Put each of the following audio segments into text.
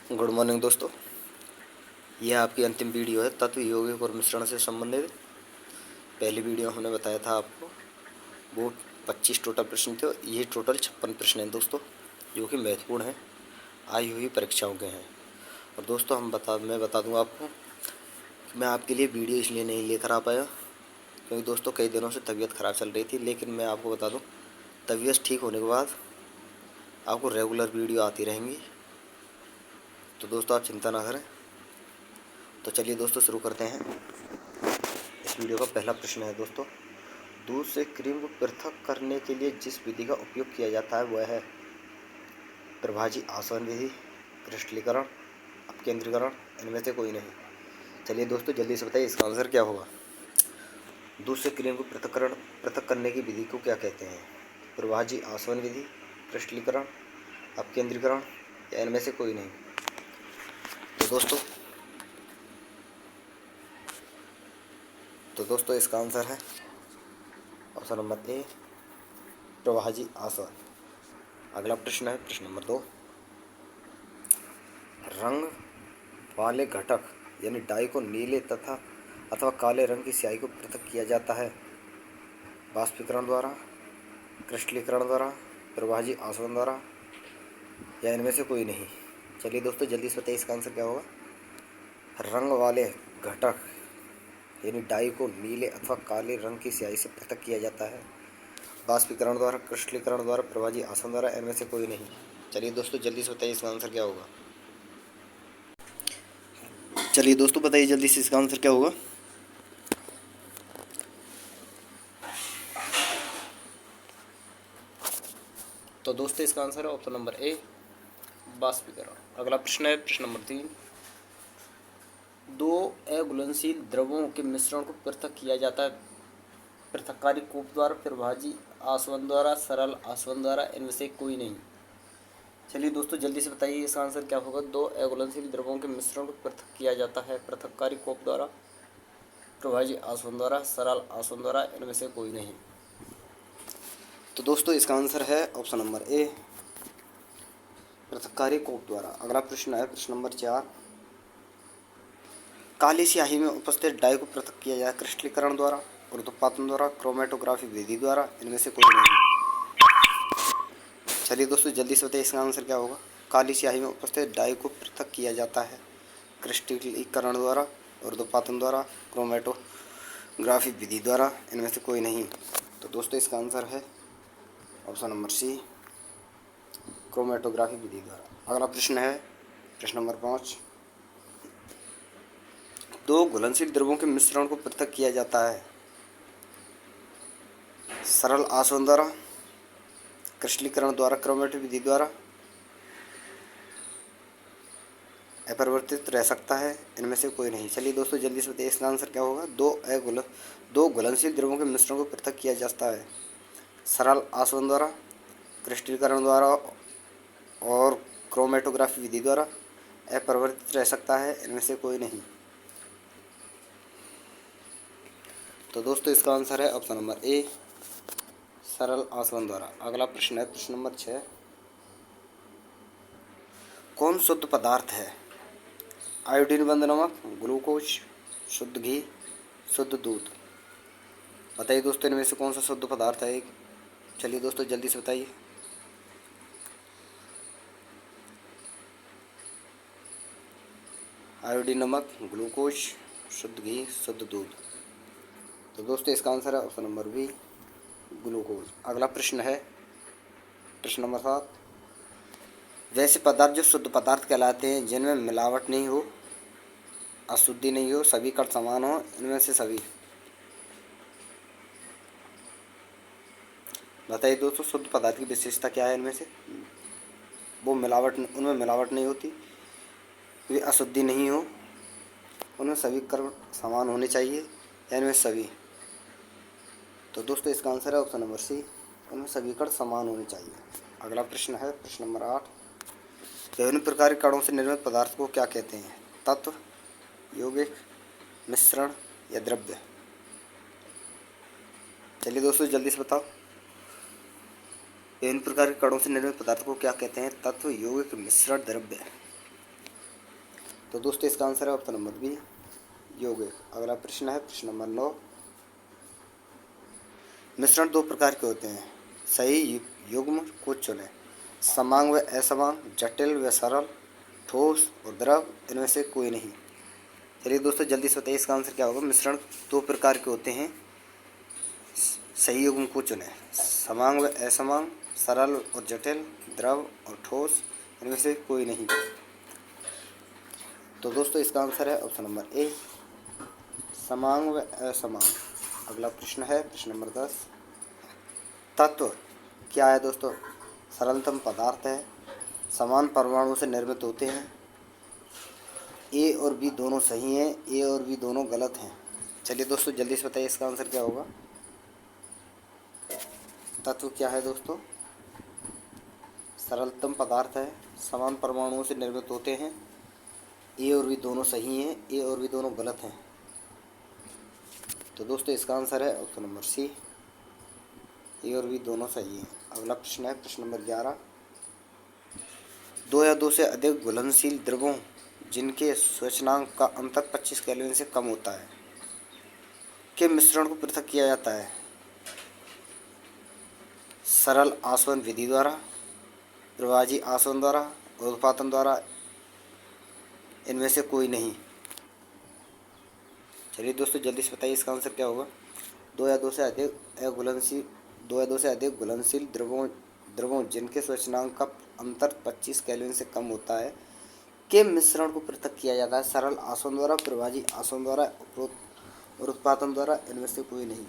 Good morning दोस्तों। यह आपकी अंतिम वीडियो है तत्व यौगिक और मिश्रण से संबंधित। पहली वीडियो हमने बताया था आपको, वो 25 टोटल प्रश्न थे। ये टोटल 56 प्रश्न हैं दोस्तों, जो कि महत्वपूर्ण हैं, आई हुई परीक्षाओं के हैं। और दोस्तों मैं बता दूं आपको कि मैं आपके लिए वीडियो इसलिए नहीं लेकर आ पाया क्योंकि दोस्तों कई दिनों से तबीयत ख़राब चल रही थी। लेकिन मैं आपको बता दूँ, तबीयत ठीक होने के बाद आपको रेगुलर वीडियो आती रहेंगी, तो दोस्तों आप चिंता ना करें। तो चलिए दोस्तों शुरू करते हैं। इस वीडियो का पहला प्रश्न है दोस्तों, दूध से क्रीम को पृथक करने के लिए जिस विधि का उपयोग किया जाता है वह है प्रभाजी आसवन विधि, क्रिस्टलीकरण, अपकेंद्रीकरण, इनमें से कोई नहीं। चलिए दोस्तों जल्दी से बताइए इसका आंसर क्या होगा। दूध से क्रीम को पृथक करने की विधि को क्या कहते हैं? प्रभाजी आसवन विधि, क्रिस्टलीकरण, अपकेंद्रीकरण या इनमें से कोई नहीं। तो दोस्तों इसका आंसर है ऑप्शन नंबर ए, प्रभाजी आसवन। अगला प्रश्न है प्रश्न नंबर 2, रंग वाले घटक यानी डाई को नीले अथवा काले रंग की स्याही को पृथक किया जाता है वाष्पीकरण द्वारा, क्रिस्टलीकरण द्वारा, प्रभाजी आसवन द्वारा या इनमें से कोई नहीं। चलिए दोस्तों जल्दी से बताइए इसका आंसर क्या होगा। रंग वाले घटक यानी डाई को नीले अथवा काले रंग की स्याही से पृथक किया जाता है वाष्पीकरण द्वारा, क्रिस्टलीकरण द्वारा, प्रभाजी आसवन द्वारा, इनमें से कोई नहीं। चलिए दोस्तों जल्दी से बताइए इसका आंसर क्या होगा। चलिए दोस्तों बताइए जल्दी से इसका आंसर क्या होगा। तो दोस्तों इसका आंसर है ऑप्शन नंबर ए, वाष्पीकरण। अगला प्रश्न है प्रश्न नंबर 3, दो अघुलनशील द्रवों के मिश्रण को पृथक किया जाता है पृथककारी कूप द्वारा, प्रभाजी आसवन द्वारा, सरल आसवन द्वारा, इनमें से कोई नहीं। चलिए दोस्तों जल्दी से बताइए इसका आंसर क्या होगा। दो अघुलनशील द्रवों के मिश्रण को पृथक किया जाता है पृथककारी कूप द्वारा, प्रभाजी आसवन द्वारा, सरल आसवन द्वारा, इनमें से कोई नहीं। तो दोस्तों इसका आंसर है ऑप्शन नंबर ए, पृथककारी कूप द्वारा। अगला प्रश्न है प्रश्न नंबर 4, काली स्याही में उपस्थित डाई को पृथक किया जाए क्रिस्टलीकरण द्वारा, ऊर्ध्वपातन द्वारा, क्रोमेटोग्राफी विधि द्वारा, इनमें से कोई नहीं। चलिए दोस्तों जल्दी से बताइए इसका आंसर क्या होगा। काली स्याही में उपस्थित डाई को पृथक किया जाता है क्रिस्टलीकरण द्वारा, ऊर्ध्वपातन द्वारा, क्रोमेटोग्राफी विधि द्वारा, इनमें से कोई नहीं। तो दोस्तों इसका आंसर है ऑप्शन नंबर सी, क्रोमेटोग्राफी विधि द्वारा। अगला प्रश्न है प्रश्न नंबर 5, दो घुलनशील द्रवों के मिश्रण को पृथक किया जाता है सरल आसवन द्वारा, क्रिस्टलीकरण द्वारा, क्रोमेटो विधि द्वारा, अपरिवर्तित रह सकता है, इनमें से कोई नहीं। चलिए दोस्तों जल्दी से बताइए इसका आंसर क्या होगा। दो घुलनशील द्रवों के मिश्रण को पृथक किया जाता है सरल आसवन द्वारा, क्रिस्टलीकरण द्वारा और क्रोमेटोग्राफी विधि द्वारा, अपरिवर्तित रह सकता है, इनमें से कोई नहीं। तो दोस्तों इसका आंसर है ऑप्शन नंबर ए, सरल आसवन द्वारा। अगला प्रश्न है प्रश्न नंबर 6, कौन शुद्ध पदार्थ है? आयोडीन बंद नमक, ग्लूकोज, शुद्ध घी, शुद्ध दूध। बताइए दोस्तों इनमें से कौन सा शुद्ध पदार्थ है। चलिए दोस्तों जल्दी से बताइए। आयोडीन नमक, ग्लूकोज, शुद्ध घी, शुद्ध दूध। तो दोस्तों इसका आंसर है ऑप्शन नंबर बी, ग्लूकोज। अगला प्रश्न है प्रश्न नंबर 7, वैसे पदार्थ जो शुद्ध पदार्थ कहलाते हैं जिनमें मिलावट नहीं हो, अशुद्धि नहीं हो, सभी कण समान हो, इनमें से सभी। बताइए दोस्तों शुद्ध पदार्थ की विशेषता क्या है। इनमें से उनमें मिलावट नहीं होती, वे अशुद्धि नहीं हो, उनमें सभी कण समान होने चाहिए, या इनमें सभी। तो दोस्तों इसका आंसर है ऑप्शन नंबर सी, उनमें सभी कण समान होने चाहिए। अगला प्रश्न है प्रश्न नंबर 8, विभिन्न प्रकार के कणों से निर्मित पदार्थ को क्या कहते हैं? तत्व, यौगिक, मिश्रण या द्रव्य। चलिए दोस्तों जल्दी से बताओ, विभिन्न प्रकार के कणों से निर्मित पदार्थ को क्या कहते हैं? तत्व, यौगिक, मिश्रण, द्रव्य। तो दोस्तों इसका आंसर है ऑप्शन नंबर बी, यौगिक। अगला प्रश्न है प्रश्न नंबर 9। मिश्रण दो प्रकार के होते हैं, सही युग्म को चुनें। समांग व असमांग, जटिल व सरल, ठोस और द्रव, इनमें से कोई नहीं। चलिए दोस्तों जल्दी से बताइए इसका आंसर क्या होगा। मिश्रण दो प्रकार के होते हैं, सही युग्म को चुनें। समांग व असमांग, सरल और जटिल, द्रव और ठोस, इनमें से कोई नहीं। तो दोस्तों इसका आंसर है ऑप्शन नंबर ए, समांग व असमांग। अगला प्रश्न है प्रश्न नंबर 10। तत्व क्या है दोस्तों? सरलतम पदार्थ है, समान परमाणु से निर्मित होते हैं, ए और बी दोनों सही हैं, ए और बी दोनों गलत हैं। चलिए दोस्तों जल्दी से बताइए इसका आंसर क्या होगा। तत्व क्या है दोस्तों? सरलतम पदार्थ है, समान परमाणुओं से निर्मित होते हैं, ए और बी दोनों सही हैं, ए और बी दोनों गलत हैं। तो दोस्तों इसका आंसर है ऑप्शन नंबर सी, ए और बी दोनों सही हैं। अगला प्रश्न है प्रश्न नंबर 11। दो या दो से अधिक घुलनशील द्रवों जिनके सूचकांक का अंतर 25 केल्विन से कम होता है के मिश्रण को पृथक किया जाता है। सरल आसवन विधि द्वारा, प्रवाजी आसवन द्वारा, उत्पादन द्वारा, इनमें से कोई नहीं। चलिए दोस्तों जल्दी से बताइए इसका आंसर क्या होगा। दो या दो से अधिक घुलनशील द्रवों जिनके सूचकांक का अंतर 25 केल्विन से कम होता है के मिश्रण को पृथक किया जाता है। सरल आसवन द्वारा, प्रवाजी आसवन द्वारा और उत्पादन द्वारा, इनमें से कोई नहीं।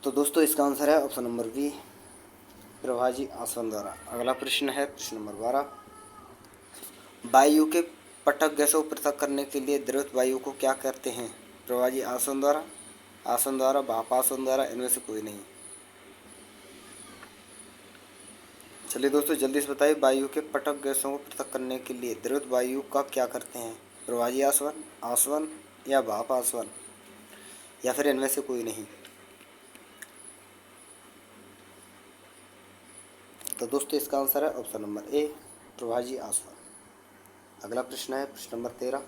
तो दोस्तों इसका आंसर है ऑप्शन नंबर बी, प्रवाजी आसवन द्वारा। अगला प्रश्न है प्रश्न नंबर 12। वायु के पटक गैसों को पृथक करने के लिए द्रवित वायु को क्या कहते हैं? प्रवाजी आसवन द्वारा, भाप आसवन द्वारा, इनमें से कोई नहीं। चलिए दोस्तों जल्दी से बताइए, वायु के पटक गैसों को पृथक करने के लिए द्रवित वायु का क्या करते हैं? प्रवाजी आसवन या भाप आसवन, या फिर इनमें से कोई नहीं। तो दोस्तों इसका आंसर है ऑप्शन नंबर ए, प्रवाजी आसवन। अगला प्रश्न है प्रश्न नंबर 13।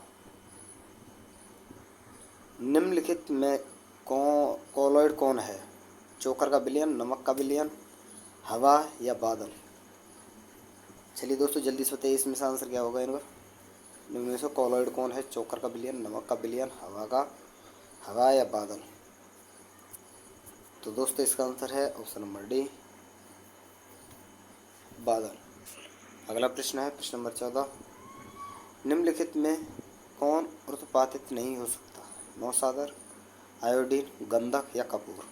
निम्नलिखित में कोलॉइड कौन है? चोकर का विलयन, नमक का विलयन, हवा या बादल? चलिए दोस्तों जल्दी से बताइए इसमें से आंसर क्या होगा इनका। निम्न से कोलॉइड कौन है? चोकर का विलयन, नमक का विलयन, हवा या बादल? तो दोस्तों इसका आंसर है ऑप्शन नंबर डी, बादल। अगला प्रश्न है प्रश्न नंबर 14। निम्नलिखित में कौन उत्पादित नहीं हो सकता? नौसागर, आयोडीन, गंधक या कपूर?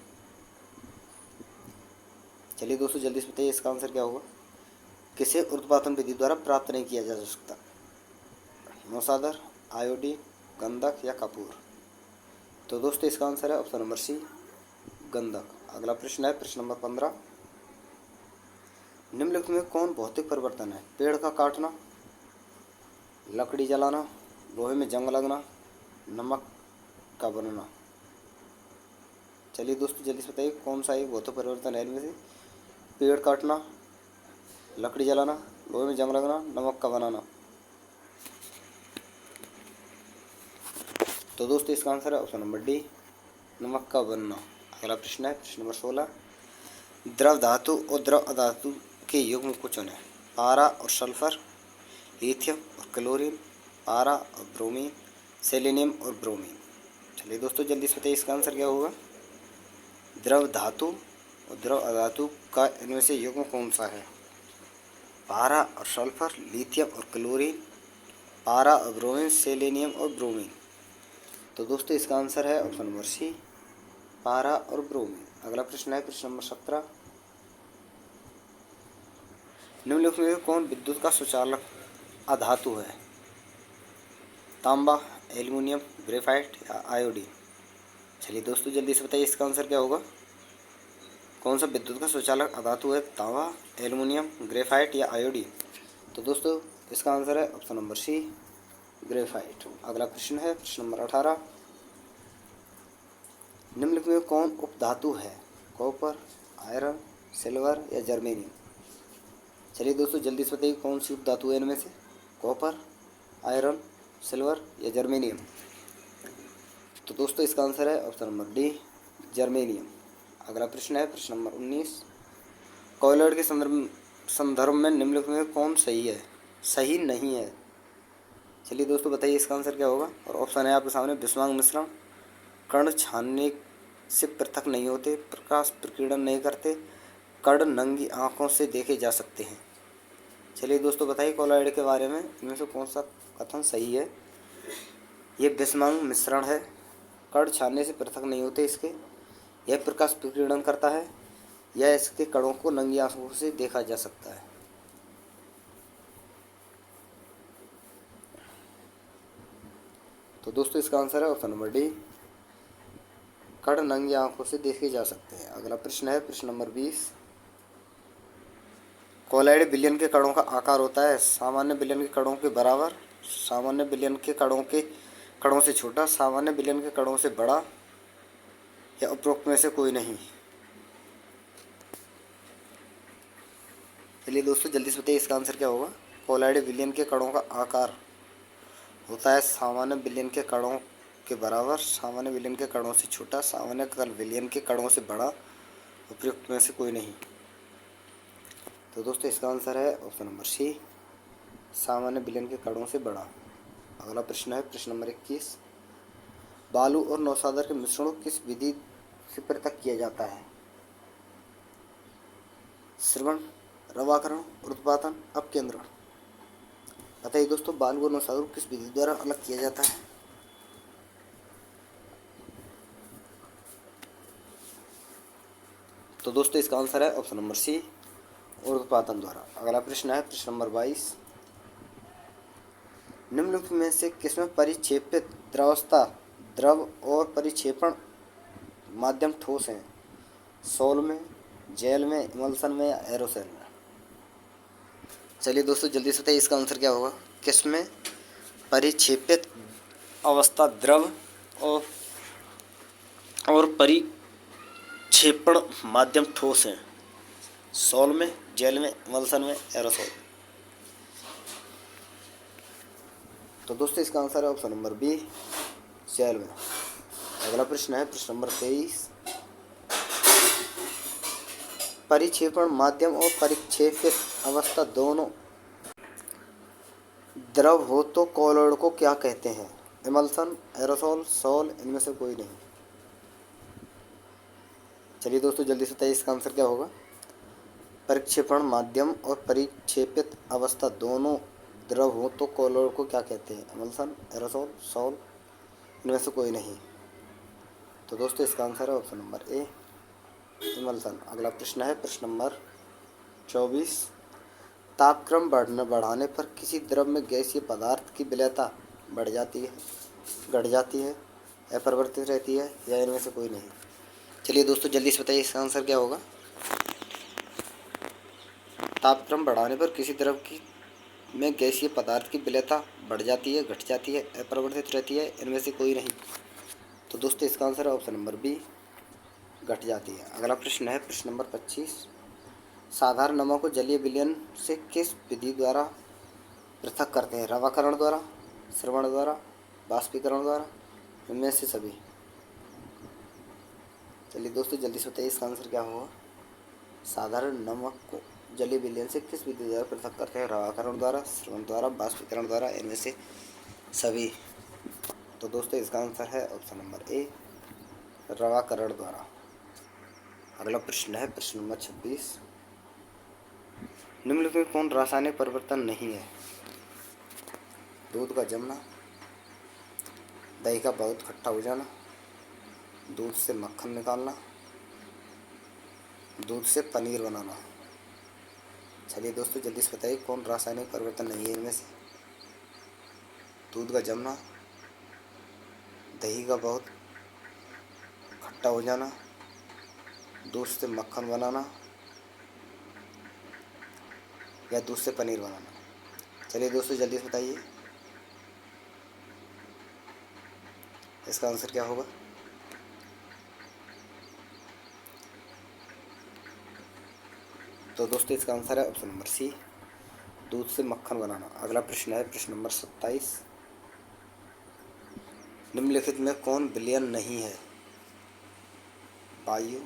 चलिए दोस्तों जल्दी से बताइए इसका आंसर क्या होगा। किसे उत्पादन विधि द्वारा प्राप्त नहीं किया जा सकता? नौसागर, आयोडीन, गंधक या कपूर? तो दोस्तों इसका आंसर है ऑप्शन नंबर सी, गंधक। अगला प्रश्न है प्रश्न नंबर 15। निम्नलिखित में कौन भौतिक परिवर्तन है? पेड़ का काटना, लकड़ी जलाना, लोहे में जंग लगना, नमक का बनना? चलिए दोस्तों जल्दी से बताइए कौन सा एक भौतिक परिवर्तन है इनमें से? पेड़ काटना, लकड़ी जलाना, लोहे में जंग लगना, नमक का बनाना? तो दोस्तों इसका आंसर है ऑप्शन नंबर डी, नमक का बनना। अगला प्रश्न है प्रश्न नंबर 16। द्रव धातु और द्रव अधातु के युग्म को चुनें। पारा और सल्फर, लिथियम और क्लोरीन, पारा और ब्रोमीन, सेलेनियम और ब्रोमीन? चलिए दोस्तों जल्दी से बताइए इसका आंसर क्या होगा। द्रव धातु और द्रव अधातु का इनमें से युग्म कौन सा है? पारा और सल्फर, लिथियम और क्लोरीन, पारा और ब्रोमीन, सेलेनियम और ब्रोमीन? तो दोस्तों इसका आंसर है ऑप्शन नंबर सी, पारा और ब्रोमीन। अगला प्रश्न है प्रश्न नंबर 17। निम्नलिखित में कौन विद्युत का सुचालक अधातु है? तांबा, एल्युमिनियम, ग्रेफाइट या आयोडीन? चलिए दोस्तों जल्दी से बताइए इसका आंसर क्या होगा। कौन सा विद्युत का सुचालक अधातु है? तांबा, एल्युमिनियम, ग्रेफाइट या आयोडीन? तो दोस्तों इसका आंसर है ऑप्शन नंबर सी, ग्रेफाइट। अगला प्रश्न है प्रश्न नंबर 18। निम्नलिखित में कौन उपधातु है? कॉपर, आयरन, सिल्वर या जर्मेनियम? चलिए दोस्तों जल्दी से बताइए कौन सी धातु है इनमें से, कॉपर, आयरन, सिल्वर या जर्मेनियम। तो दोस्तों इसका आंसर है ऑप्शन नंबर डी, जर्मेनियम। अगला प्रश्न है प्रश्न नंबर 19, कॉलॉइड के संदर्भ में निम्नलिखित में कौन सही है, सही नहीं है। चलिए दोस्तों बताइए इसका आंसर क्या होगा। और ऑप्शन है आपके सामने, विषमांग मिश्रण, कण छानने से पृथक नहीं होते, प्रकाश प्रकीर्णन नहीं करते, कण नंगी आंखों से देखे जा सकते हैं। चलिए दोस्तों बताइए कॉलॉइड के बारे में इनमें से कौन सा कथन सही है। ये विषमांग मिश्रण है, कण छानने से पृथक नहीं होते इसके, यह प्रकाश प्रकीर्णन करता है, या इसके कणों को नंगी आंखों से देखा जा सकता है। तो दोस्तों इसका आंसर है ऑप्शन नंबर डी, कण नंगी आंखों से देखे जा सकते हैं। अगला प्रश्न है प्रश्न नंबर 20, कॉलॉइड विलयन के कणों का आकार होता है सामान्य विलयन के कणों के बराबर, सामान्य विलयन के कणों से छोटा, सामान्य विलयन के कणों से बड़ा, या उपरोक्त में से कोई नहीं। चलिए दोस्तों जल्दी से बताइए इसका आंसर क्या होगा। कॉलॉइड विलयन के कणों का आकार होता है सामान्य विलयन के कणों के बराबर, सामान्य विलयन के कणों से छोटा, सामान्य विलयन के कणों से बड़ा, उपयुक्त में से कोई नहीं। तो दोस्तों इसका आंसर है ऑप्शन नंबर सी, सामान्य विलयन के कणों से बड़ा। अगला प्रश्न है प्रश्न नंबर 21, बालू और नौसागर के मिश्रण को किस विधि से पृथक किया जाता है। श्रवण, रवाकरण, उत्पादन, अपकेंद्रण। बताइए दोस्तों बालू और नौसागर को किस विधि द्वारा अलग किया जाता है। तो दोस्तों इसका आंसर है ऑप्शन नंबर सी, उत्पादन द्वारा। अगला प्रश्न है प्रश्न नंबर 22, निम्नलिखित में से किसमें परिक्षेपित द्रवस्था द्रव और परिक्षेपण माध्यम ठोस हैं, सोल में, जेल में, इमल्सन में या एरोसोल में। चलिए दोस्तों जल्दी से बताइए इसका आंसर क्या होगा। किसमें परिक्षेपित अवस्था द्रव और परिक्षेपण माध्यम ठोस हैं, सोल में, जेल में, इमल्सन में, एरोसोल। तो दोस्तों इसका आंसर है ऑप्शन नंबर बी, जेल में। अगला प्रश्न है प्रश्न नंबर 23, परिक्षेपण माध्यम और परिक्षेपित अवस्था दोनों द्रव हो तो कॉलॉइड को क्या कहते हैं, इमल्सन, एरोसोल, सोल, इनमें से कोई नहीं। चलिए दोस्तों जल्दी से बताइए इसका आंसर क्या होगा। परिक्षेपण माध्यम और परिक्षेपित अवस्था दोनों द्रव हो तो कॉलॉइड को क्या कहते हैं, इमल्सन, एरोसोल, सोल, इनमें से कोई नहीं। तो दोस्तों इसका आंसर है ऑप्शन नंबर ए, इमल्सन। अगला प्रश्न है प्रश्न नंबर 24, तापक्रम बढ़ाने पर किसी द्रव में गैसीय पदार्थ की विलेयता बढ़ जाती है, घट जाती है, अपरिवर्तित रहती है, या इनमें से कोई नहीं। चलिए दोस्तों जल्दी से बताइए इसका आंसर क्या होगा। तापक्रम बढ़ाने पर किसी द्रव में गैसीय पदार्थ की विलेयता बढ़ जाती है, घट जाती है, अपरिवर्तित रहती है, इनमें से कोई नहीं। तो दोस्तों इसका आंसर है ऑप्शन नंबर बी, घट जाती है। अगला प्रश्न है प्रश्न नंबर 25, साधारण नमक को जलीय विलयन से किस विधि द्वारा पृथक करते हैं, रवाकरण द्वारा, श्रवण द्वारा, बाष्पीकरण द्वारा, इनमें से सभी। चलिए दोस्तों जल्दी से बताइए इसका आंसर क्या होगा। साधारण नमक को जलीय विलयन से किस विधि द्वारा पृथक करते हैं, रवाकरण द्वारा, श्रवण द्वारा, बाष्पीकरण द्वारा, इनमें से सभी। तो दोस्तों इसका आंसर है ऑप्शन नंबर ए, रवाकरण द्वारा। अगला प्रश्न है प्रश्न नंबर 26, निम्नलिखित में कौन रासायनिक परिवर्तन नहीं है। दूध का जमना, दही का बहुत खट्टा हो जाना, दूध से मक्खन निकालना, दूध से पनीर बनाना। चलिए दोस्तों जल्दी से बताइए कौन रासायनिक परिवर्तन नहीं है इनमें से। दूध का जमना, दही का बहुत खट्टा हो जाना, दूध से मक्खन बनाना, या दूध से पनीर बनाना। चलिए दोस्तों जल्दी से बताइए इसका आंसर क्या होगा। तो तो दोस्तों इसका आंसर है ऑप्शन नंबर सी, दूध से मक्खन बनाना। अगला प्रश्न है प्रश्न नंबर 27। निम्नलिखित में कौन विलयन नहीं है? वायु,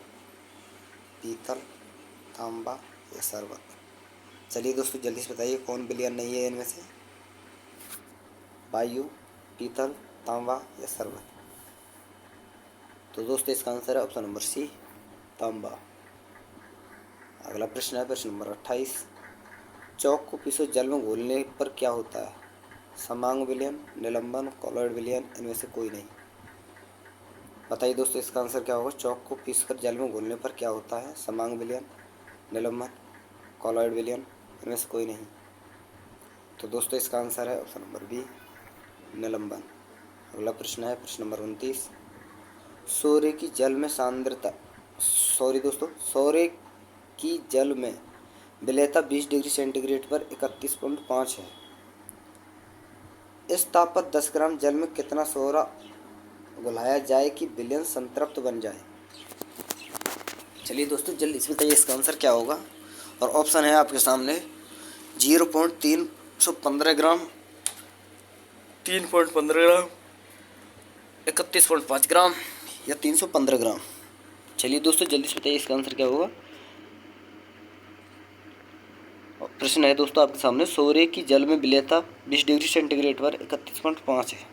पीतल, तांबा या शरबत। चलिए दोस्तों जल्दी से बताइए कौन विलयन नहीं है इनमें से? वायु, पीतल, तांबा या शरबत। तो दोस्तों इसका आंसर है ऑप्शन नंबर सी, तांबा। अगला प्रश्न है प्रश्न नंबर 28। चौक को पीसो जल में घोलने पर क्या होता है? समांग विलयन, निलंबन, कॉलॉइड विलयन, इनमें से कोई नहीं। बताइए दोस्तों इसका आंसर क्या होगा? चौक को पीसकर जल में घोलने पर क्या होता है? समांग विलयन, निलंबन, कॉलॉइड विलयन, इनमें से कोई नहीं। तो दोस्तों इसका आंसर है ऑप्शन नंबर बी, निलंबन। अगला प्रश्न है प्रश्न नंबर 29। सौर्य की जल में सांद्रता सौर्य की जल में विलेयता 20 डिग्री सेंटीग्रेड पर 31.5 है। इस ताप पर 10 ग्राम जल में कितना सोडा घुलाया जाए कि विलयन संतृप्त बन जाए? चलिए दोस्तों जल्दी से बताइए इसका आंसर क्या होगा। और ऑप्शन है आपके सामने 0.315 ग्राम, 3.15 ग्राम, 31.5 ग्राम या 315 ग्राम। चलिए दोस्तों जल्दी से बताइए इसका आंसर क्या होगा। प्रश्न है दोस्तों आपके सामने, सौर्य की जल में विलेयता 20 डिग्री सेंटीग्रेड पर 31.5 है।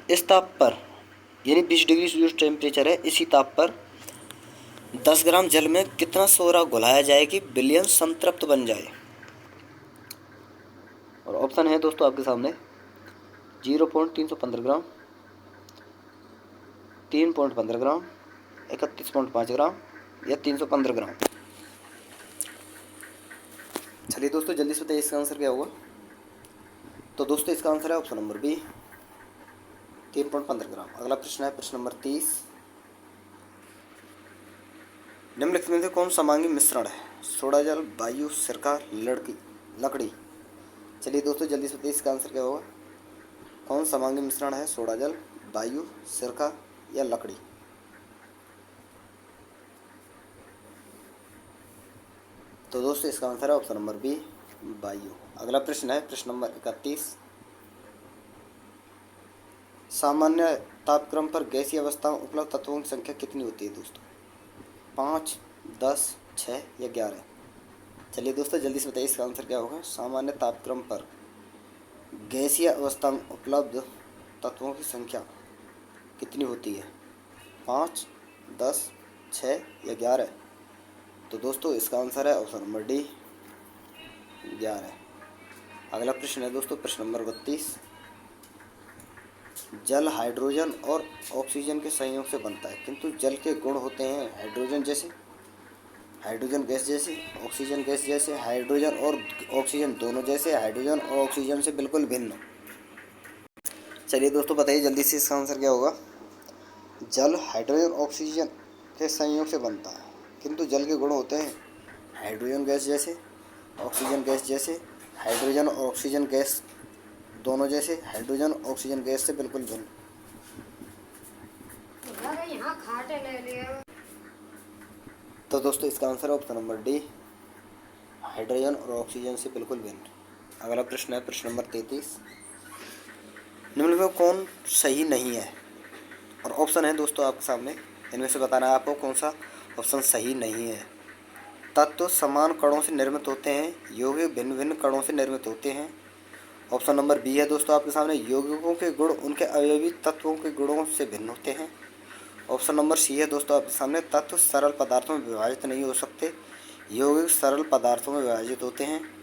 इस ताप पर यानी 20 डिग्री जो टेम्परेचर है, इसी ताप पर 10 ग्राम जल में कितना सोडा घुलाया जाए कि विलयन संतृप्त बन जाए? और ऑप्शन है दोस्तों आपके सामने 0.315 ग्राम, 3.15 ग्राम, 31.5 ग्राम या 315 ग्राम। चलिए दोस्तों जल्दी से बताइए इसका आंसर क्या होगा। तो दोस्तों इसका आंसर है ऑप्शन नंबर बी, 3.15 ग्राम। अगला प्रश्न है प्रश्न नंबर 30। निम्नलिखित में से कौन समांगी मिश्रण है? सोडा जल, वायु, सिरका, लकड़ी। चलिए दोस्तों जल्दी से बताइए इसका आंसर क्या होगा। कौन समांगी मिश्रण है? सोडा जल, वायु, सिरका या लकड़ी। तो दोस्तों इसका आंसर है ऑप्शन नंबर बी, वायु। अगला प्रश्न है प्रश्न नंबर 31। सामान्य तापक्रम पर गैसीय अवस्था में उपलब्ध तत्वों की संख्या कितनी होती है दोस्तों? 5, 10, 6 या 11। चलिए दोस्तों जल्दी से बताइए इसका आंसर क्या होगा। सामान्य तापक्रम पर गैसीय अवस्था में उपलब्ध तत्वों की संख्या कितनी होती है? 5, 10, 6 या 11। तो दोस्तों इसका आंसर है ऑप्शन नंबर डी, 11। अगला प्रश्न है दोस्तों प्रश्न नंबर 32। जल हाइड्रोजन और ऑक्सीजन के संयोग से बनता है, किंतु जल के गुण होते हैं हाइड्रोजन गैस जैसे, ऑक्सीजन गैस जैसे, हाइड्रोजन और ऑक्सीजन दोनों जैसे, हाइड्रोजन और ऑक्सीजन से बिल्कुल भिन्न। चलिए दोस्तों बताइए जल्दी से इसका आंसर क्या होगा। जल हाइड्रोजन ऑक्सीजन के संयोग से बनता है, किंतु जल के गुण होते हैं हाइड्रोजन गैस जैसे, ऑक्सीजन गैस जैसे, हाइड्रोजन और ऑक्सीजन गैस दोनों जैसे, हाइड्रोजन ऑक्सीजन गैस से बिल्कुल भिन्न। तो दोस्तों इसका आंसर है ऑप्शन नंबर डी, हाइड्रोजन और ऑक्सीजन से बिल्कुल भिन्न। अगला प्रश्न है प्रश्न नंबर 33। निम्न में कौन सही नहीं है? और ऑप्शन है दोस्तों आपके सामने, इनमें से बताना है आपको कौन सा ऑप्शन सही नहीं है। तत्व समान कणों से निर्मित होते हैं, यौगिक भिन्न भिन्न कणों से निर्मित होते हैं। ऑप्शन नंबर बी है दोस्तों आपके सामने, यौगिकों के गुण उनके अवयवी तत्वों के गुणों से भिन्न होते हैं। ऑप्शन नंबर सी है दोस्तों आपके सामने, तत्व सरल पदार्थों में विभाजित नहीं हो सकते, यौगिक सरल पदार्थों में विभाजित होते हैं।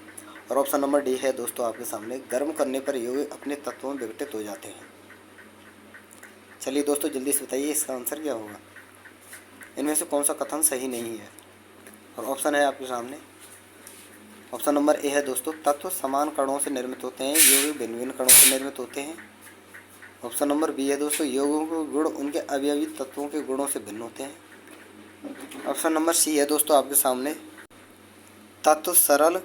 और ऑप्शन नंबर डी है दोस्तों आपके सामने, गर्म करने पर यौगिक अपने तत्वों में विघटित हो जाते हैं। चलिए दोस्तों जल्दी से बताइए इसका आंसर क्या होगा। इनमें से कौन सा कथन सही नहीं है? और ऑप्शन है आपके सामने, ऑप्शन नंबर ए है दोस्तों, तत्व समान कणों से निर्मित होते हैं, यौगिक भिन्न भिन्न कणों से निर्मित होते हैं। ऑप्शन नंबर बी है दोस्तों, यौगिकों के गुण उनके अवयवी तत्वों के गुणों से भिन्न होते हैं। ऑप्शन नंबर सी है दोस्तों आपके सामने, तत्व सरल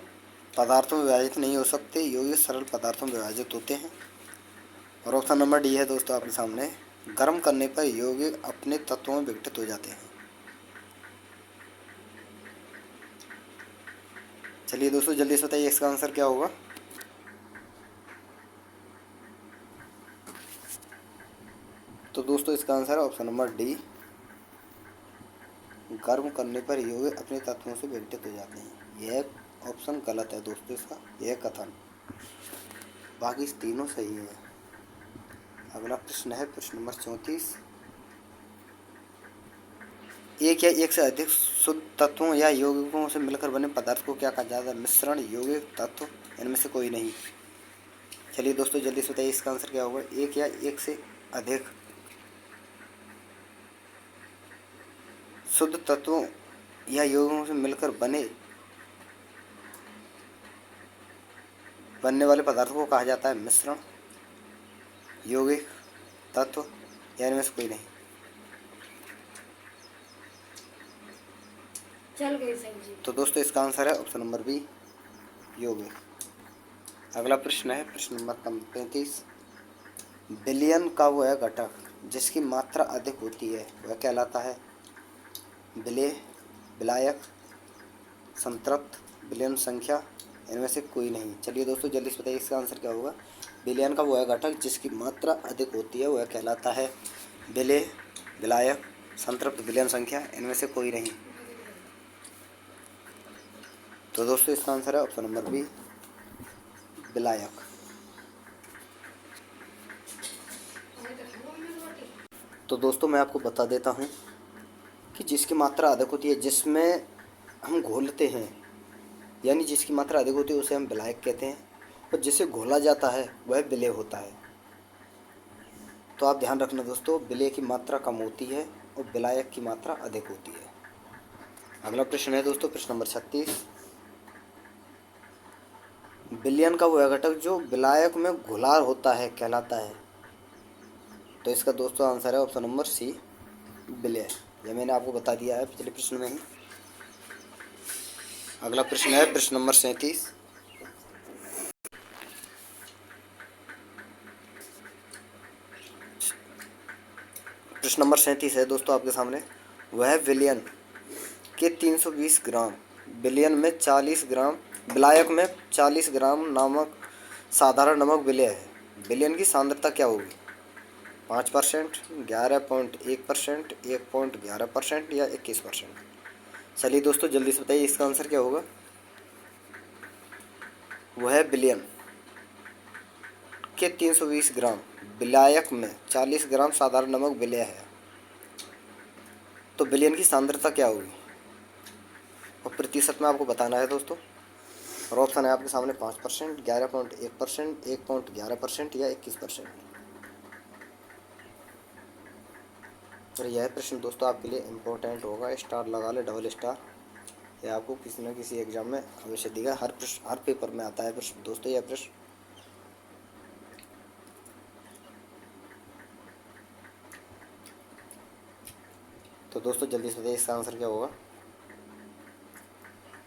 पदार्थों में विभाजित नहीं हो सकते, यौगिक सरल पदार्थों में विभाजित होते हैं। और ऑप्शन नंबर डी है दोस्तों आपके सामने, गर्म करने पर यौगिक अपने तत्वों में विघटित हो जाते हैं। चलिए दोस्तों जल्दी से बताइए इसका आंसर क्या होगा। तो दोस्तों इसका आंसर है ऑप्शन नंबर डी, गर्म करने पर यौगिक अपने तत्वों से विघटित हो जाते हैं। यह ऑप्शन गलत है दोस्तों, इसका यह कथन, बाकी तीनों सही है। अगला प्रश्न है प्रश्न नंबर 34। एक या एक से अधिक शुद्ध तत्वों या यौगिकों से मिलकर बने पदार्थ को क्या कहा जाता है। मिश्रण, यौगिक, तत्व, इनमें से कोई नहीं। चलिए दोस्तों जल्दी से बताइए इसका आंसर क्या होगा। एक या एक से अधिक शुद्ध तत्वों या यौगिकों से मिलकर बनने वाले पदार्थों को कहा जाता है मिश्रण, यौगिक, तत्व, या इनमें से कोई नहीं। चल गई सही। तो दोस्तों इसका आंसर है ऑप्शन नंबर बी, यौगिक। अगला प्रश्न है प्रश्न नंबर 35। विलयन का वह घटक जिसकी मात्रा अधिक होती है वह कहलाता है विलेय, विलायक, संतृप्त, विलयन संख्या, इनमें से कोई नहीं। चलिए दोस्तों जल्दी से बताइए इसका आंसर क्या होगा। विलयन का वह घटक जिसकी मात्रा अधिक होती है वह कहलाता है विलेय, विलायक, संतृप्त, विलयन संख्या, इनमें से कोई नहीं। तो दोस्तों इसका आंसर है ऑप्शन नंबर बी, विलायक। तो दोस्तों मैं आपको बता देता हूँ कि जिसकी मात्रा अधिक होती है, जिसमें हम घोलते हैं, यानी जिसकी मात्रा अधिक होती है उसे हम विलायक कहते हैं, और जिसे घोला जाता है वह विलेय होता है। तो आप ध्यान रखना दोस्तों, विलेय की मात्रा कम होती है और विलायक की मात्रा अधिक होती है। अगला प्रश्न है दोस्तों प्रश्न नंबर 36। विलयन का वह घटक जो विलायक में घुला होता है कहलाता है। तो इसका दोस्तों आंसर है ऑप्शन नंबर सी, विलेय। यह मैंने आपको बता दिया है पिछले प्रश्न में ही। अगला प्रश्न है प्रश्न नंबर 37। प्रश्न नंबर 37 है दोस्तों आपके सामने। वह विलयन के 320 ग्राम, विलयन में 40 ग्राम, विलायक में 40 ग्राम नामक साधारण नमक विलेय है। विलयन की सांद्रता क्या होगी। 5%, 11.1%, 1.11% या 21%। चलिए दोस्तों जल्दी से बताइए इसका आंसर क्या होगा। वह विलयन के 320 ग्राम, विलायक में 40 ग्राम साधारण नमक विलेय है। तो विलयन की सांद्रता क्या होगी और प्रतिशत में आपको बताना है दोस्तों। और ऑप्शन है आपके सामने 5%, 11.1%, 1.11% या 21%। और यह प्रश्न दोस्तों आपके लिए इम्पोर्टेंट होगा, स्टार लगा ले, डबल स्टार। यह आपको किसी न किसी एग्जाम में अवश्य देगा। हर प्रश्न, हर पेपर में आता है प्रश्न दोस्तों यह प्रश्न। तो दोस्तों जल्दी से बताइए इसका आंसर क्या होगा।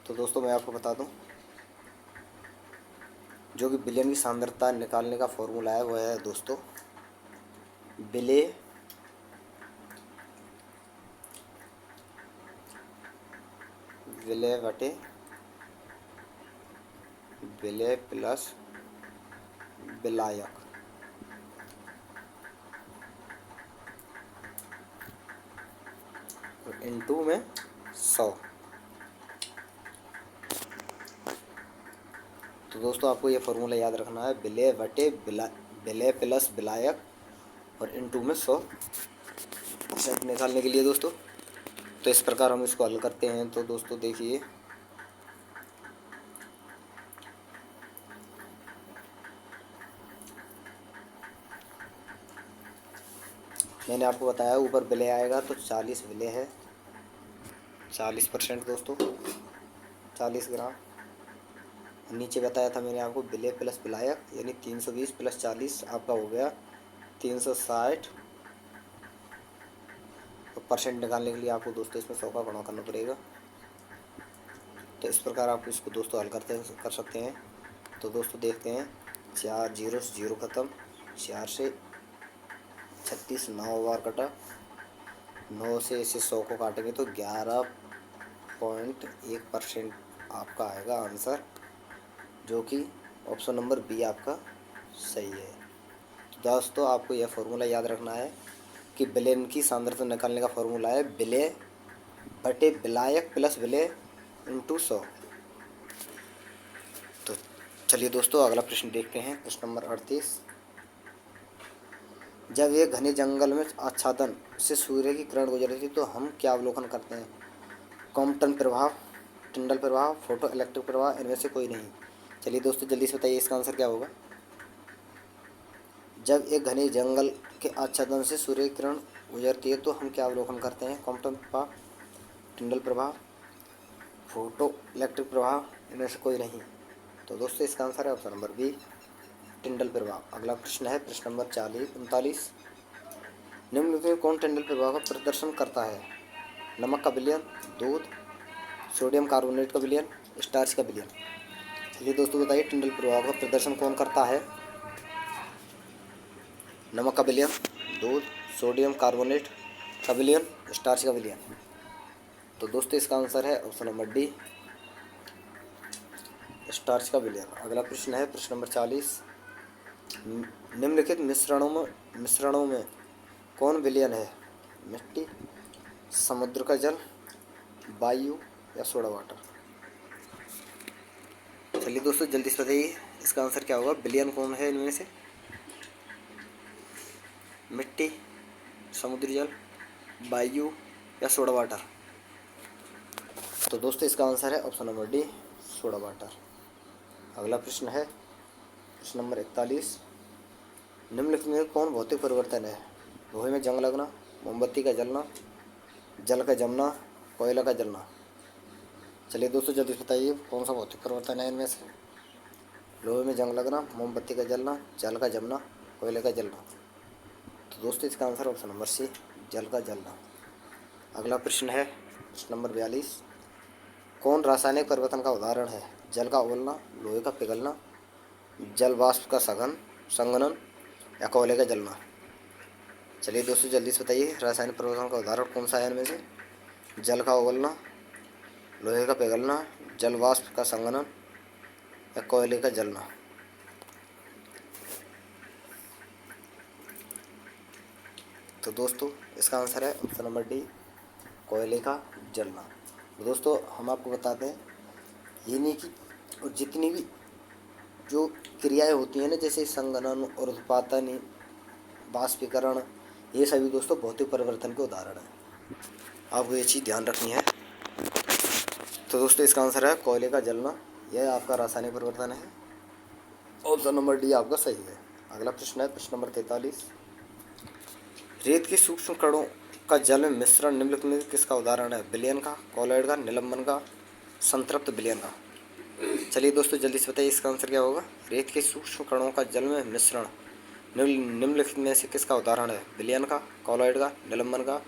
तो दोस्तों मैं आपको बता दूं, जो कि विलयन की सांद्रता निकालने का फॉर्मूला है वह है दोस्तों विलेय बटे विलेय प्लस विलायक, और इनटू में 100। तो दोस्तों आपको ये फार्मूला याद रखना है, विलेय बटे विलेय प्लस विलायक और इनटू में 100 परसेंट निकालने के लिए दोस्तों। तो इस प्रकार हम इसको हल करते हैं। तो दोस्तों देखिए, मैंने आपको बताया ऊपर विलेय आएगा तो 40 विलेय है, 40% दोस्तों, 40 ग्राम। नीचे बताया था मैंने आपको विलेय प्लस विलायक, यानी 320 प्लस 40 आपका हो गया 360। तो परसेंट निकालने के लिए आपको दोस्तों इसमें 100 का गुणा करना पड़ेगा। तो इस प्रकार आप इसको दोस्तों हल कर सकते हैं। तो दोस्तों देखते हैं, 4 जीरो से 0 ख़त्म, 4 से 36 9 बार कटा, 9 से इसे 100 को काटेंगे तो 11.1% आपका आएगा आंसर, जो कि ऑप्शन नंबर बी आपका सही है। तो दोस्तों आपको यह फॉर्मूला याद रखना है कि विलेन की सांद्रता निकालने का फॉर्मूला है विलेय बटे विलायक प्लस विलेय इंटू 100। तो चलिए दोस्तों अगला प्रश्न देखते हैं, प्रश्न नंबर 38। जब एक घने जंगल में आच्छादन से सूर्य की किरण गुजरती थी तो हम क्या अवलोकन करते हैं? कॉम्पटन प्रभाव, टिंडल प्रभाव, फोटो इलेक्ट्रिक प्रभाव, इनमें से कोई नहीं। चलिए दोस्तों जल्दी से बताइए इसका आंसर क्या होगा। जब एक घने जंगल के आच्छादन से सूर्य की किरण गुजरती है तो हम क्या अवलोकन करते हैं? कॉम्पटन प्रभाव, टिंडल प्रभाव, फोटो इलेक्ट्रिक प्रभाव, इनमें से कोई नहीं। तो दोस्तों इसका आंसर है ऑप्शन नंबर बी, टिंडल प्रभाव। अगला प्रश्न है प्रश्न नंबर 39। निम्नलिखित में कौन टिंडल प्रभाव का प्रदर्शन करता है? नमक का विलयन, दूध, सोडियम कार्बोनेट का विलयन, स्टार्च का विलयन। चलिए दोस्तों बताइए टिंडल प्रभाव का प्रदर्शन कौन करता है? नमक का विलयन, दूध, सोडियम कार्बोनेट का विलयन, स्टार्च का विलयन। तो दोस्तों इसका आंसर है ऑप्शन नंबर डी, स्टार्च का विलयन। अगला प्रश्न है प्रश्न नंबर 40। निम्नलिखित मिश्रणों में कौन विलयन है? मिट्टी, समुद्र का जल, वायु या सोडा वाटर। चलिए दोस्तों जल्दी से बताइए इसका आंसर क्या होगा। विलयन कौन है इनमें से? मिट्टी, समुद्री जल, वायु या सोडा वाटर। तो दोस्तों इसका आंसर है option number D, soda water. अगला प्रश्न है प्रश्न नंबर 41। निम्नलिखित में कौन भौतिक परिवर्तन है? लोहे में जंग लगना, मोमबत्ती का जलना, जल का जमना, कोयला का जलना। चलिए दोस्तों जल्दी बताइए कौन सा भौतिक परिवर्तन है इनमें से? लोहे में जंग लगना, मोमबत्ती का जलना, जल का जमना, कोयले का जलना। तो दोस्तों इसका आंसर ऑप्शन नंबर सी, जल का जलना। अगला प्रश्न है प्रश्न नंबर 42। कौन रासायनिक परिवर्तन का उदाहरण है? जल का उबलना, लोहे का पिघलना, जल वाष्प का संघनन या कोयले का जलना। चलिए दोस्तों जल्दी से बताइए रासायनिक परिवर्तन का उदाहरण कौन सा है इनमें से? जल का उबलना, लोहे का पिघलना, जल वाष्प का संघनन या कोयले का जलना। तो दोस्तों इसका आंसर है ऑप्शन नंबर डी, कोयले का जलना। तो दोस्तों हम आपको बताते हैं ये नहीं कि और जितनी भी जो क्रियाएं होती हैं ना, जैसे संघनन और उत्पादन, वाष्पीकरण, ये सभी दोस्तों भौतिक परिवर्तन के उदाहरण हैं। आपको ये चीज़ ध्यान रखनी है। तो दोस्तों इसका आंसर है कोयले का जलना, यह आपका रासायनिक परिवर्तन है। ऑप्शन नंबर डी आपका सही है। अगला प्रश्न है प्रश्न नंबर 43। रेत के सूक्ष्म कणों का जल में मिश्रण निम्नलिखित में किसका उदाहरण है? विलयन का, कॉलॉइड का, निलंबन का, संतृप्त विलयन का। चलिए दोस्तों जल्दी से बताइए इसका आंसर क्या होगा। रेत के सूक्ष्म कणों का जल में मिश्रण निम्नलिखित में से किसका उदाहरण है? विलयन का, कॉलॉइड का, निलंबन का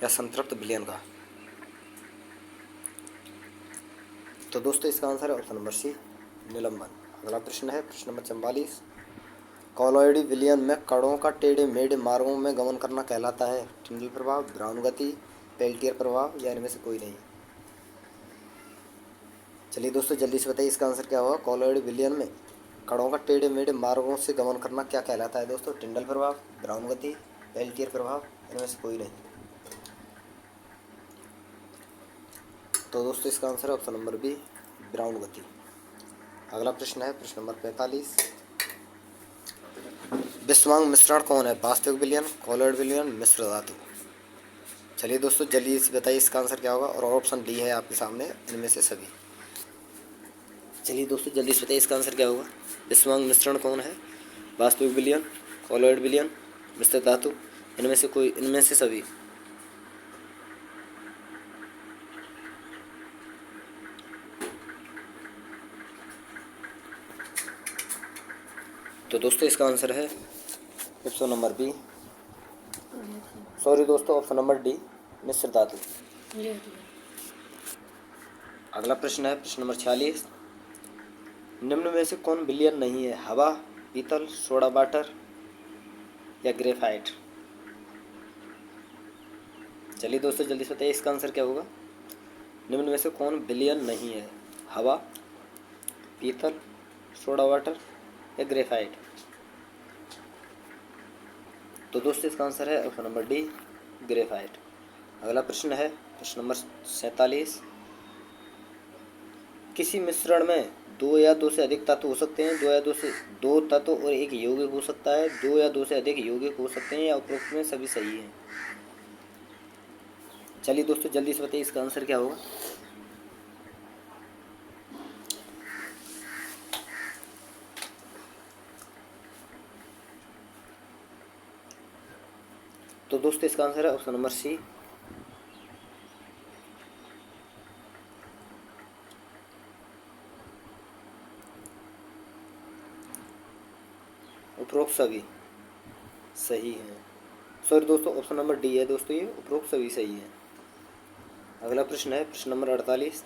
या संतृप्त विलयन का। तो दोस्तों इसका आंसर है ऑप्शन नंबर सी, निलंबन। अगला प्रश्न है प्रश्न नंबर 44। कॉलॉइडी विलयन में कणों का टेढ़े मेढ़े मार्गों में गमन करना कहलाता है? टिंडल प्रभाव, ब्राउन गति, पेल्टियर प्रभाव या इनमें से कोई नहीं। चलिए दोस्तों जल्दी से बताइए इसका आंसर क्या होगा। कॉलॉइडी विलयन में कणों का टेढ़े मेढ़े मार्गों से गमन करना क्या कहलाता है दोस्तों? टिंडल प्रभाव, ब्राउन गति, पेल्टियर प्रभाव, इनमें से कोई नहीं। तो दोस्तों इसका आंसर है ऑप्शन नंबर बी, ब्राउन गति। अगला प्रश्न है प्रश्न नंबर 45। विषवांग मिश्रण कौन है? वास्तविक विलयन, कॉलॉइड विलयन, मिश्र धातु। चलिए दोस्तों जल्दी से बताइए इसका आंसर क्या होगा। और ऑप्शन डी है आपके सामने इनमें से सभी। चलिए दोस्तों जल्दी से बताइए इसका आंसर क्या होगा। विषवांग मिश्रण कौन है? वास्तविक विलयन, कॉलॉइड विलयन, मिश्र धातु, इनमें से सभी। तो दोस्तों इसका आंसर है ऑप्शन नंबर बी, सॉरी दोस्तों ऑप्शन नंबर डी, मिश्र धातु। अगला प्रश्न है प्रश्न नंबर 46। निम्न में से कौन विलयन नहीं है? हवा, पीतल, सोडा वाटर या ग्रेफाइट। चलिए दोस्तों जल्दी से बताइए इसका आंसर क्या होगा। निम्न में से कौन विलयन नहीं है? हवा, पीतल, सोडा वाटर या ग्रेफाइट। तो दोस्तों इसका आंसर है ऑप्शन नंबर डी, ग्रेफाइट। अगला प्रश्न है प्रश्न नंबर 47। किसी मिश्रण में दो या दो से अधिक तत्व हो सकते हैं। दो तत्व और एक यौगिक हो सकता है। दो या दो से अधिक यौगिक हो सकते हैं या उपरोक्त में सभी सही हैं। चलिए दोस्तों जल्दी से बताइए इसका आंसर क्या होगा। तो दोस्तों इसका आंसर है ऑप्शन नंबर सी, उपरोक्त सभी सही हैं। सॉरी दोस्तों, ऑप्शन नंबर डी है दोस्तों, ये उपरोक्त सभी सही है। अगला प्रश्न है प्रश्न नंबर 48।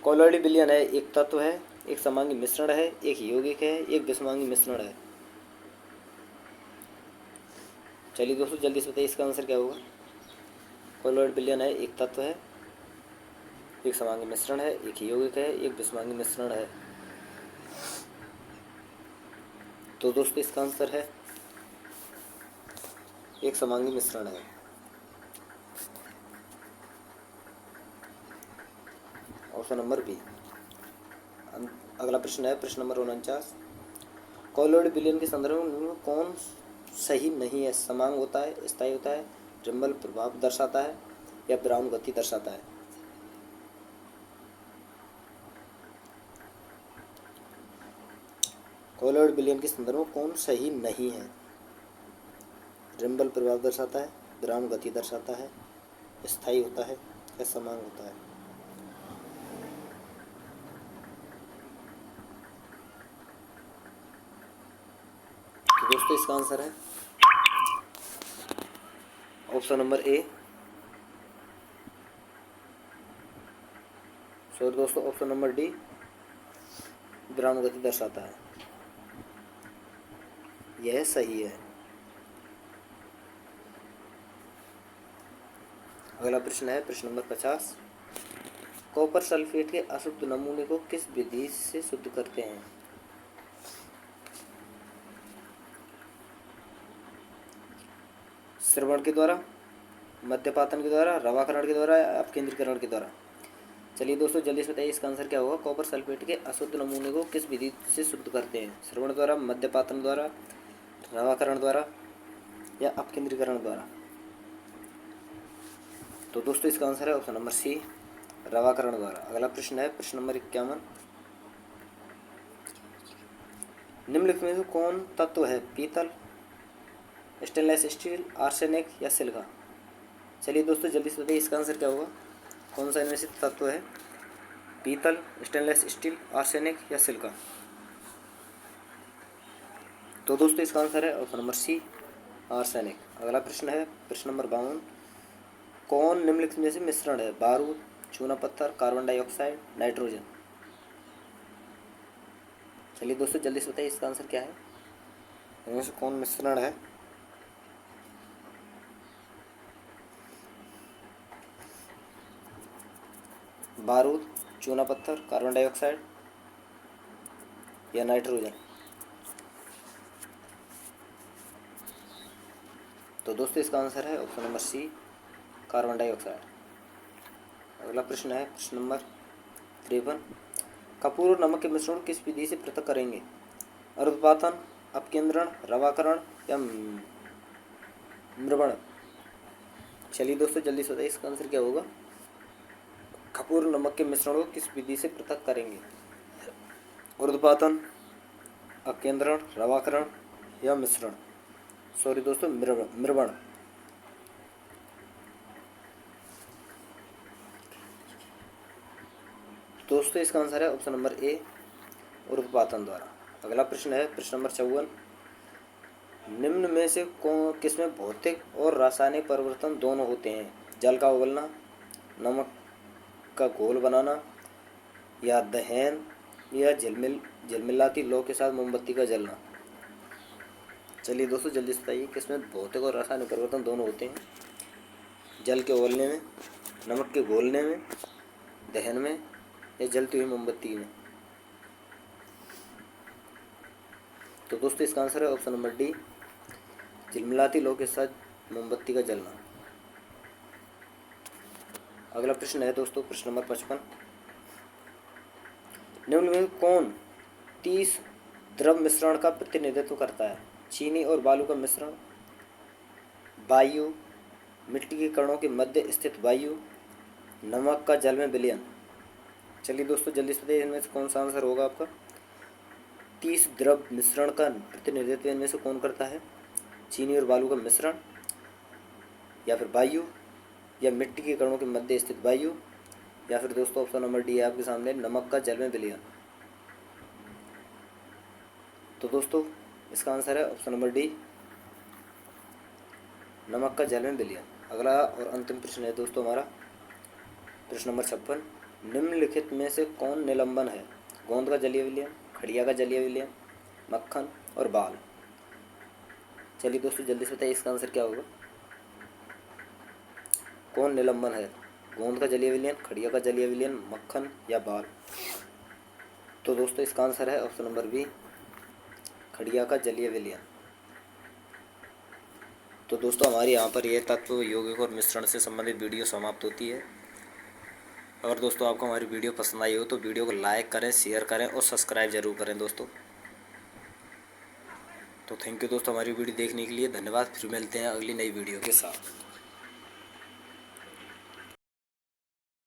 कॉलॉइड विलयन है एक तत्व है, एक समांगी मिश्रण है, एक यौगिक है, एक विषमांगी मिश्रण है। चलिए दोस्तों जल्दी से बताइए इसका आंसर क्या होगा। कॉलॉइड विलयन है एक तत्व है, एक समांगी मिश्रण है, एक यौगिक है, एक विषमांगी मिश्रण है। तो दोस्तों इसका आंसर है एक समांगी मिश्रण है। Option number B. अगला प्रश्न है प्रश्न नंबर 49। कॉलॉइड विलयन के संदर्भ में कौन सही नहीं है। समांग होता है, स्थायी होता है, ड्रिम्बल प्रभाव दर्शाता है या ब्राउन गति दर्शाता है। कॉलॉइड विलयन के संदर्भ में कौन सही नहीं है। ड्रिम्बल प्रभाव दर्शाता है, ब्राउन गति दर्शाता है, स्थायी होता है या समांग होता है। तो दोस्तों इसका आंसर है ऑप्शन नंबर ए। सॉरी दोस्तों, ऑप्शन नंबर डी, ब्राउन गति दर्शाता है। यह सही है। अगला प्रश्न है प्रश्न नंबर 50। कॉपर सल्फेट के अशुद्ध नमूने को किस विधि से शुद्ध करते हैं। श्रवण के द्वारा, मध्यपातन के द्वारा, रवाकरण के द्वारा या अपकेंद्रीकरण के द्वारा। चलिए दोस्तों जल्दी से बताइए इसका आंसर क्या होगा। कॉपर सल्फेट के अशुद्ध नमूने को किस विधि से शुद्ध करते हैं। श्रवण द्वारा, मध्यपातन द्वारा, रवाकरण द्वारा या अपकेंद्रीकरण द्वारा। तो दोस्तों इसका आंसर है ऑप्शन नंबर सी, रवाकरण द्वारा। अगला प्रश्न है प्रश्न नंबर 51। निम्नलिखित में से कौन तत्व है। पीतल, स्टेनलेस स्टील, आर्सेनिक या सिलिका। चलिए दोस्तों जल्दी से बताइए इसका आंसर क्या होगा। कौन सा इनमें से तत्व है। पीतल, स्टेनलेस स्टील, आर्सेनिक या सिलिका। तो दोस्तों इसका आंसर है ऑप्शन नंबर सी, आर्सेनिक। अगला प्रश्न है प्रश्न नंबर 52। कौन निम्नलिखित में से मिश्रण है। बारूद, चूना पत्थर, कार्बन डाइऑक्साइड, नाइट्रोजन। चलिए दोस्तों जल्दी से बताइए इसका आंसर क्या है। इनमें से कौन मिश्रण है। बारूद, चूना पत्थर, कार्बन डाइऑक्साइड या नाइट्रोजन। तो दोस्तों इसका आंसर है option number C, carbon dioxide. अगला प्रश्न है प्रश्न नंबर 53। कपूर और नमक के मिश्रण को किस विधि से पृथक करेंगे। अरुत्पातन, अपकेंद्रण, रवाकरण या मृवण। चलिए दोस्तों जल्दी से बताइए इसका आंसर क्या होगा। कपूर और नमक के मिश्रण को किस विधि से पृथक करेंगे। अरुत्पातन, अपकेंद्रण, रवाकरण या मिश्रण। सॉरी दोस्तों, मृवण। दोस्तों इसका आंसर है ऑप्शन नंबर ए, उर्ध्वपातन द्वारा। अगला प्रश्न है प्रश्न नंबर 54। निम्न में से किसमें भौतिक और रासायनिक परिवर्तन दोनों होते हैं। जल का उबलना, नमक का घोल बनाना या दहन या झिलमिलाती लौ के साथ मोमबत्ती का जलना। चलिए दोस्तों जल्दी से बताइए किसमें भौतिक और रासायनिक परिवर्तन दोनों होते हैं। जल के उबलने में, नमक के घोलने में, दहन में या जलती हुई मोमबत्ती में। तो दोस्तों इसका आंसर है ऑप्शन नंबर डी, झिलमिलाती लौ के साथ मोमबत्ती का जलना। अगला प्रश्न है दोस्तों प्रश्न नंबर 55। निम्न में कौन 30 द्रव मिश्रण का प्रतिनिधित्व करता है? चीनी और बालू का मिश्रण, वायु, मिट्टी के कणों के मध्य स्थित वायु, नमक का जल में विलयन। चलिए दोस्तों जल्दी से बताइए इनमें से कौन सा आंसर होगा आपका। 30 द्रव मिश्रण का प्रतिनिधित्व इनमें से कौन करता है? चीनी और बालू का मिश्रण, या फिर वायु, या मिट्टी के कणों के मध्य स्थित वायु, या फिर दोस्तों ऑप्शन नंबर डी है आपके सामने, नमक का जल में विलयन। तो दोस्तों इसका आंसर है ऑप्शन नंबर डी, नमक का जल में विलयन। अगला और अंतिम प्रश्न है दोस्तों हमारा प्रश्न नंबर 56। निम्नलिखित में से कौन निलंबन है? गोंद का जलीय विलयन, खड़िया का जलीय विलयन, मक्खन और बाल। चलिए दोस्तों जल्दी से बताइए इसका आंसर क्या होगा। कौन निलंबन है? गोंद का जलीय विलयन, खड़िया का जलीय विलयन, मक्खन या बाल। तो दोस्तों इसका आंसर है ऑप्शन नंबर बी, खड़िया का जलीय विलयन। तो दोस्तों हमारी यहाँ पर यह तत्व यौगिक और मिश्रण से संबंधित वीडियो समाप्त होती है। अगर दोस्तों आपको हमारी वीडियो पसंद आई हो तो वीडियो को लाइक करें, शेयर करें और सब्सक्राइब जरूर करें दोस्तों। तो थैंक यू दोस्तों हमारी वीडियो देखने के लिए, धन्यवाद। फिर मिलते हैं अगली नई वीडियो के साथ।